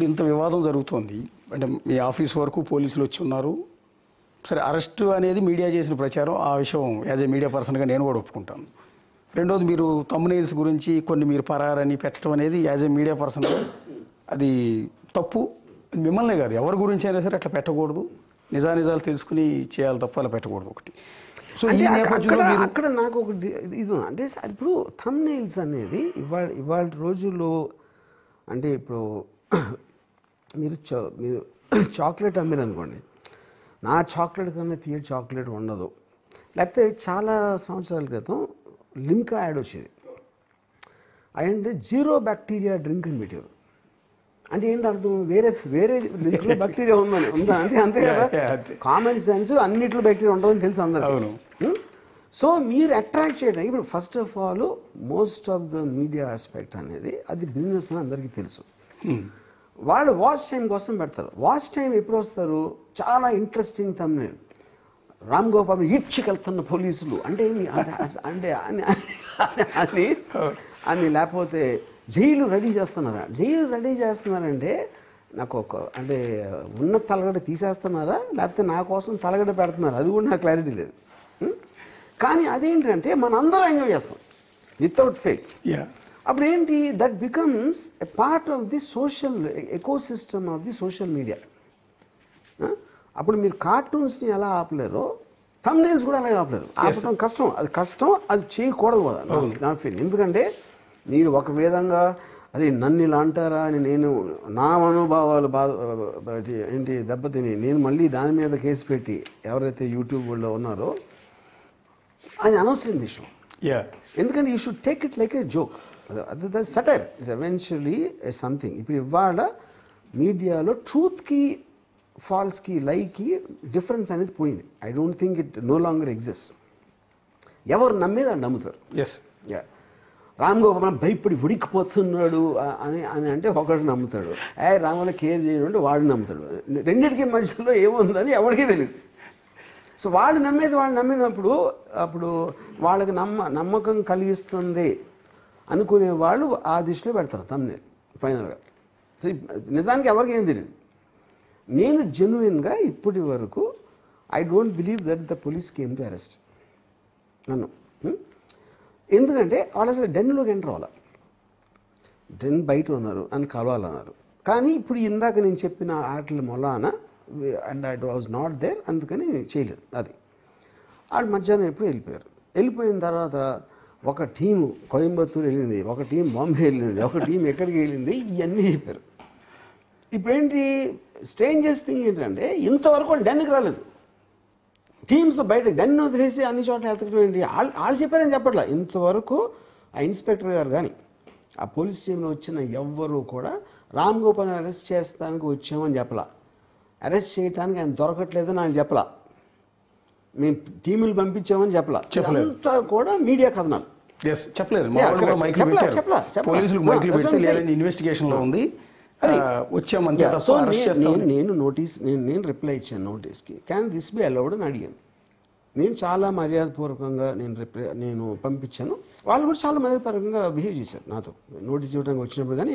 ఇంత వివాదం జరుగుతోంది అంటే మీ ఆఫీస్ వరకు పోలీసులు వచ్చి ఉన్నారు. సరే, అరెస్టు అనేది మీడియా చేసిన ప్రచారం, ఆ విషయం యాజ్ ఏ మీడియా పర్సన్గా నేను కూడా ఒప్పుకుంటాను. రెండోది, మీరు తమ్మునైల్స్ గురించి కొన్ని మీరు పరారని పెట్టడం అనేది యాజ్ ఏ మీడియా పర్సన్గా అది తప్పు. మిమ్మల్నే కాదు, ఎవరి గురించి అయినా సరే అట్లా పెట్టకూడదు. నిజానిజాలు తెలుసుకుని చేయాలి తప్ప అలా పెట్టకూడదు ఒకటి. సో ఈ నేపథ్యంలో అక్కడ నాకు ఒకటి ఇది అంటే ఇప్పుడు థంబ్నెయిల్స్ అనేది ఇవాళ రోజుల్లో అంటే ఇప్పుడు మీరు చాక్లెట్ అమ్మారు అనుకోండి, నా చాక్లెట్ కన్నా తీయ చాక్లెట్ ఉండదు. లేకపోతే చాలా సంవత్సరాల క్రితం లిమ్కా యాడ్ వచ్చేది, అదంటే 0 బ్యాక్టీరియా డ్రింక్ అని పెట్టారు. అంటే ఏంటి అర్థం? వేరే లింక్లో బ్యాక్టీరియా ఉందా అంతే కదా. కామన్ సెన్స్ అన్నిట్లో బ్యాక్టీరియా ఉంటుందని తెలుసు అందరూ. సో మీరు అట్రాక్ట్ చేయడానికి ఇప్పుడు first of all most of the media aspect అనేది అది బిజినెస్ అని అందరికీ తెలుసు. వాళ్ళు వాచ్ టైం కోసం పెడతారు. వాచ్ టైం ఎప్పుడు వస్తారు? చాలా ఇంట్రెస్టింగ్ థంబ్నెయిల్, రామ్ గోపాల్ ఈడ్చికెళ్తున్న పోలీసులు అంటే అంటే అని లేకపోతే జైలు రెడీ చేస్తున్నారా? జైలు రెడీ చేస్తున్నారంటే నాకు అంటే ఉన్న తలగడ తీసేస్తున్నారా లేకపోతే నా కోసం తలగడ పెడుతున్నారా? అది కూడా నాకు క్లారిటీ లేదు. కానీ అదేంటంటే మనందరం ఎంజాయ్ చేస్తాం వితౌట్ ఫేక్. అప్పుడు ఏంటి? That becomes a part of the social ecosystem of the social media. అప్పుడు మీరు కార్టూన్స్ని ఎలా ఆపలేరో థంబ్నెయిల్స్ కూడా అలాగే ఆపలేరు. ఆపడం కష్టం, అది కష్టం, అది చేయకూడదు కూడా నా ఫీల్. ఎందుకంటే మీరు ఒక విధంగా అది నన్ను ఇలా అంటారా అని నేను నా మనోభావాలు ఏంటి దెబ్బతిని నేను మళ్ళీ దాని మీద కేసు పెట్టి ఎవరైతే యూట్యూబ్ వాళ్ళు ఉన్నారో అది అనవసరం విషయం. ఎందుకంటే you should take it like a joke. అది satire it's eventually a something. ఇప్పుడు ఇవాళ మీడియాలో ట్రూత్కి ఫాల్స్కి లైకి డిఫరెన్స్ అనేది పోయింది. I don't think it no longer exist. ఎవరు నమ్మేది అని నమ్ముతారు. రామ్ గోపాల్ భయపడి ఉడికిపోతున్నాడు అని అంటే ఒకటి నమ్ముతాడు, రాముల కేర్ చేయడం అంటే వాడు నమ్ముతాడు. రెండింటికి మధ్యలో ఏముందని ఎవరికీ తెలియదు. సో వాళ్ళు నమ్మేది వాళ్ళు నమ్మినప్పుడు అప్పుడు వాళ్ళకి నమ్మకం కలిగిస్తుంది అనుకునే వాళ్ళు ఆ దిశలో పెడతారు థంబ్నెయిల్ ఫైనల్గా. సో నిజానికి ఎవరికి ఏం తెలియదు. నేను జెన్యున్గా ఇప్పటి వరకు I don't believe that the police came to arrest నన్ను. ఎందుకంటే వాళ్ళు అసలు డెన్లోకి ఎంటర్ అవ్వాలి, డెన్ బయట ఉన్నారు అని కలవాలన్నారు. కానీ ఇప్పుడు ఇందాక నేను చెప్పిన ఆటల మొలాన and I was not there, అందుకని చేయలేదు. అది ఆడు మధ్యాహ్నం ఎప్పుడు వెళ్ళిపోయారు. వెళ్ళిపోయిన తర్వాత ఒక టీము కోయంబత్తూరు వెళ్ళింది, ఒక టీం బాంబే వెళ్ళింది, ఒక టీం ఎక్కడికి వెళ్ళింది, ఇవన్నీ చెప్పారు. ఇప్పుడేంటి స్ట్రేంజెస్ థింగ్ ఏంటంటే ఇంతవరకు డెన్కి రాలేదు. టీమ్స్ బయట డెన్ వదిలేసి అన్ని చోట్ల ఎత్తకడం ఏంటి? వాళ్ళు చెప్పారని చెప్పట్లా. ఇంతవరకు ఆ ఇన్స్పెక్టర్ గారు కానీ ఆ పోలీస్ టీంలో వచ్చిన ఎవ్వరూ కూడా రామ్ గోపాల్ని అరెస్ట్ చేస్తానికి వచ్చామని చెప్పలా, అరెస్ట్ చేయడానికి ఆయన దొరకట్లేదని ఆయన చెప్పలా, మేము టీములు పంపించామని చెప్పలా. అంతా కూడా మీడియా కథనాలు చెప్పలేదు. ఇన్వెస్టిగేషన్లో ఉంది వచ్చామంతే. సో నేను రిప్లై ఇచ్చాను నోటీస్కి, క్యాన్ దిస్ బి అలౌడ్ అని అడిగాను. నేను చాలా మర్యాదపూర్వకంగా నేను పంపించాను. వాళ్ళు కూడా చాలా మర్యాదపూర్వకంగా బిహేవ్ చేశారు నాతో నోటీస్ ఇవ్వడానికి వచ్చినప్పుడు. కానీ